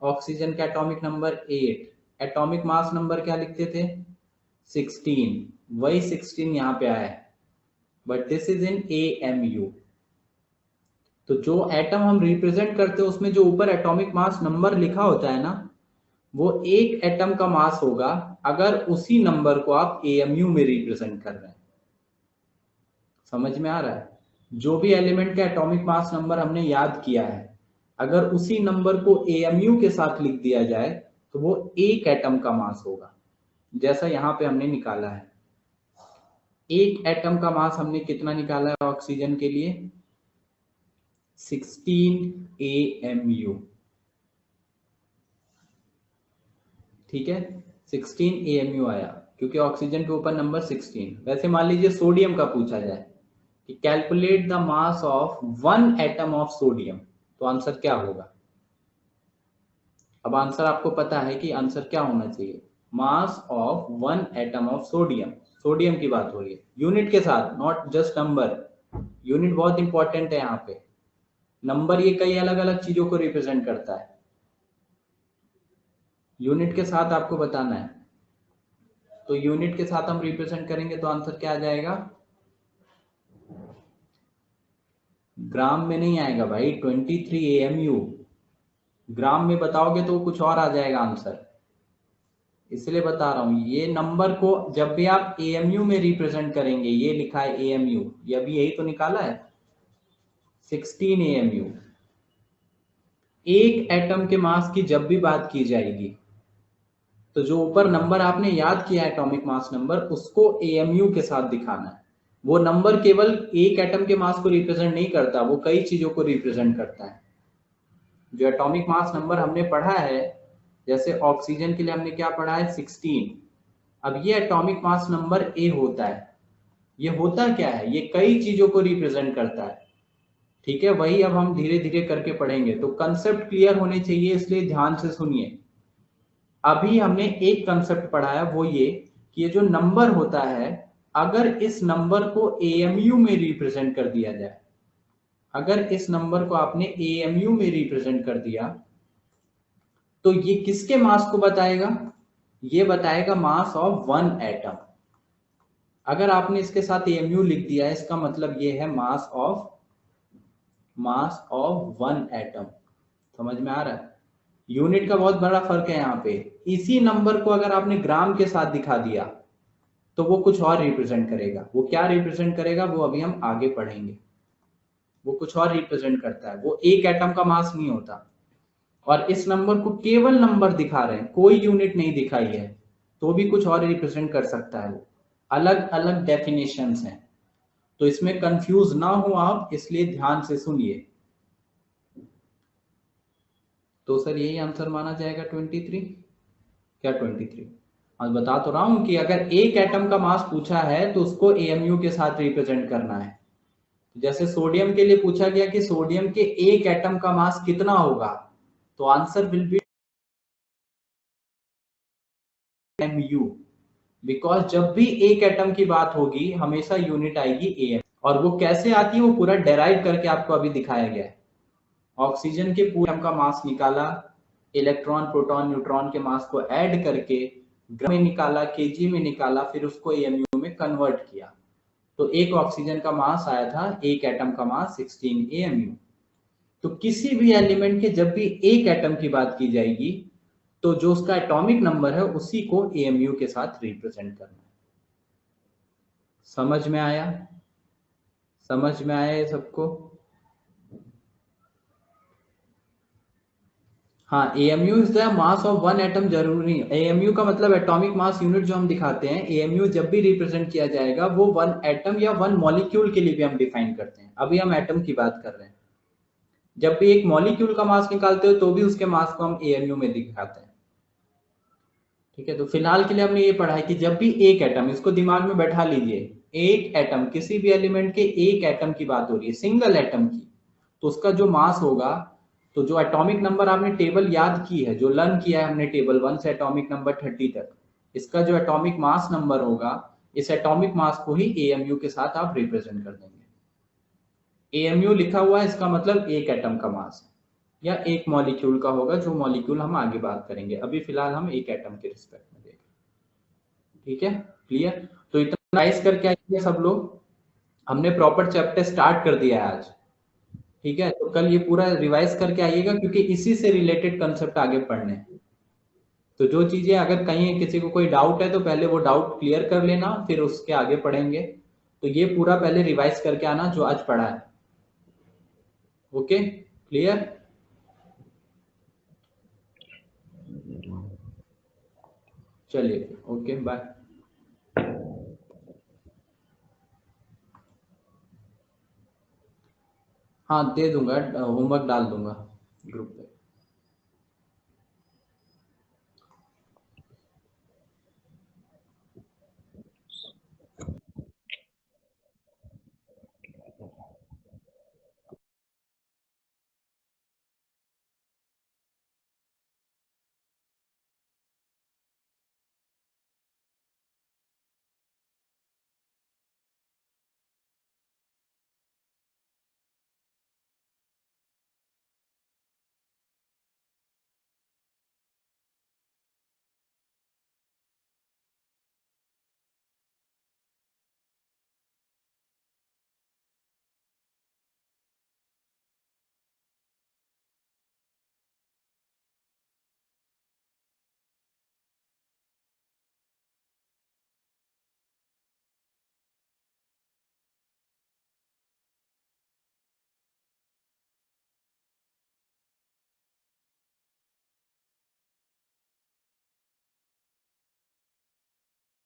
ऑक्सीजन का atomic number 8, atomic mass number क्या लिखते थे? 16। वही 16 यहाँ पे आया है, but this is in AMU। तो जो एटम हम रिप्रेजेंट करते हैं उसमें जो ऊपर एटॉमिक मास नंबर लिखा होता है ना, वो एक एटम का मास होगा अगर उसी नंबर को आप AMU में रिप्रेजेंट कर रहे हैं। समझ में आ रहा है? जो भी एलिमेंट का एटॉमिक मास नंबर हमने याद किया है, अगर उसी नंबर को AMU के साथ लिख दिया जाए तो वो एक एटम का मास होगा, जैसा यहां पे हमने निकाला है। एक एटम का मास हमने कितना निकाला है ऑक्सीजन के लिए? 16 AMU। ठीक है, 16 AMU आया क्योंकि ऑक्सीजन के ऊपर नंबर 16। वैसे मान लीजिए सोडियम का पूछा जाए कि calculate the mass of one atom of sodium, तो आंसर क्या होगा? अब आंसर आपको पता है कि आंसर क्या होना चाहिए, मास of one atom of sodium. Sodium की बात हो रही है यूनिट के साथ, नॉट जस्ट नंबर। यूनिट बहुत इंपॉर्टेंट है यहाँ पे। नंबर ये कई अलग अलग चीजों को रिप्रेजेंट करता है, यूनिट के साथ आपको बताना है। तो यूनिट के साथ हम रिप्रेजेंट करेंगे तो आंसर क्या आ जाएगा? ग्राम में नहीं आएगा भाई, 23 AMU। ग्राम में बताओगे तो कुछ और आ जाएगा आंसर, इसलिए बता रहा हूं। ये नंबर को जब भी आप AMU में रिप्रेजेंट करेंगे, ये लिखा है AMU, ये अभी यही तो निकाला है 16 AMU। एक एटम के मास की जब भी बात की जाएगी तो जो ऊपर नंबर आपने याद किया एटॉमिक मास नंबर, उसको AMU के साथ दिखाना है। वो नंबर केवल एक एटम के मास को रिप्रेजेंट नहीं करता, वो कई चीजों को रिप्रेजेंट करता है। जो एटॉमिक मास नंबर हमने पढ़ा है, जैसे ऑक्सीजन के लिए हमने क्या पढ़ा है? 16। अब ये एटॉमिक मास नंबर A होता है। ये होता क्या है? ये कई चीजों को रिप्रेजेंट करता है। ठीक है, वही अब हम धीरे धीरे करके पढ़ेंगे, तो कंसेप्ट क्लियर होने चाहिए, इसलिए ध्यान से सुनिए। अभी हमने एक कंसेप्ट पढ़ा है, वो ये कि ये जो नंबर होता है, अगर इस नंबर को AMU में रिप्रेजेंट कर दिया जाए, अगर इस नंबर को आपने AMU में रिप्रेजेंट कर दिया तो ये किसके मास को बताएगा? ये बताएगा मास ऑफ वन एटम। अगर आपने इसके साथ AMU लिख दिया है, इसका मतलब ये है मास ऑफ वन एटम। समझ में आ रहा है? यूनिट का बहुत बड़ा फर्क है यहाँ पे। इसी नंबर को अगर आपने ग्राम के साथ दिखा दिया तो वो कुछ और रिप्रेजेंट करेगा। वो क्या रिप्रेजेंट करेगा वो अभी हम आगे पढ़ेंगे। वो कुछ और रिप्रेजेंट करता है, वो एक एटम का मास नहीं होता। और इस नंबर को केवल नंबर दिखा रहे हैं, कोई यूनिट नहीं दिखाई है, तो भी कुछ और रिप्रेजेंट कर सकता है। वो अलग अलग डेफिनेशंस हैं, तो इसमें कंफ्यूज ना हो आप, इसलिए ध्यान से सुनिए। तो सर यही आंसर माना जाएगा 23। क्या 23? आज बता तो रहा हूं कि अगर एक एटम का मास पूछा है तो उसको एएमयू के साथ रिप्रेजेंट करना है। जैसे सोडियम के लिए पूछा गया कि सोडियम के एक एटम का मास कितना होगा, तो answer will be MU. Because जब भी एक एटम की बात होगी हमेशा यूनिट आएगी एएम। और वो कैसे आती है वो पूरा डेराइव करके आपको अभी दिखाया गया है। ऑक्सीजन के पूरे एटम का मास निकाला, इलेक्ट्रॉन प्रोटॉन न्यूट्रॉन के मास को ऐड करके ग्राम में निकाला, केजी में निकाला, फिर उसको एएमयू में कन्वर्ट किया। तो एक ऑक्सीजन का मास आया था, एक एटम का मास 16 एएमयू। तो किसी भी एलिमेंट के जब भी एक एटम की बात की जाएगी तो जो उसका एटॉमिक नंबर है उसी को एएमयू के साथ रिप्रेजेंट करना है। समझ में आया? समझ में आया ये सबको? हाँ, AMU is the mass of one atom. जरूरी एएमयू का मतलब एटॉमिक मास यूनिट जो हम दिखाते हैं, एएमयू जब भी रिप्रेजेंट किया जाएगा वो वन एटम या वन मॉलिक्यूल के लिए भी हम डिफाइन करते हैं। अभी हम एटम की बात कर रहे हैं। जब भी एक मॉलिक्यूल का मास निकालते हो तो भी उसके मास को हम एएमयू में दिखाते हैं। ठीक है, तो फिलहाल के लिए हमने ये पढ़ा है कि जब भी एक एटम, इसको दिमाग में बैठा लीजिए, एक एटम, किसी भी एलिमेंट के एक एटम की बात हो रही है, सिंगल एटम की, तो उसका जो मास होगा, तो जो एटॉमिक नंबर आपने टेबल याद की है, जो लर्न किया है हमने टेबल 1 से एटॉमिक नंबर 30 तक, इसका जो एटॉमिक मास नंबर होगा, इस एटॉमिक मास को ही एएमयू के साथ आप रिप्रेजेंट कर देंगे। एएमयू लिखा हुआ है, इसका मतलब एक एटम का मास है, या एक मॉलिक्यूल का होगा, जो मॉलिक्यूल हम आगे बात करेंगे। अभी फिलहाल हम एक एटम के रिस्पेक्ट में देख रहे हैं। ठीक है, क्लियर? तो इतना राइज करके आइए सब लोग। हमने प्रॉपर चैप्टर स्टार्ट कर दिया है आज। ठीक है, तो कल ये पूरा रिवाइज करके आइएगा, क्योंकि इसी से रिलेटेड कंसेप्ट आगे पढ़ने हैं। तो जो चीजें अगर कहीं किसी को कोई डाउट है तो पहले वो डाउट क्लियर कर लेना, फिर उसके आगे पढ़ेंगे। तो ये पूरा पहले रिवाइज करके आना जो आज पढ़ा है। Okay, clear? चलिए, ओके, बाय। हाँ, दे दूंगा, होमवर्क डाल दूंगा ग्रुप पे।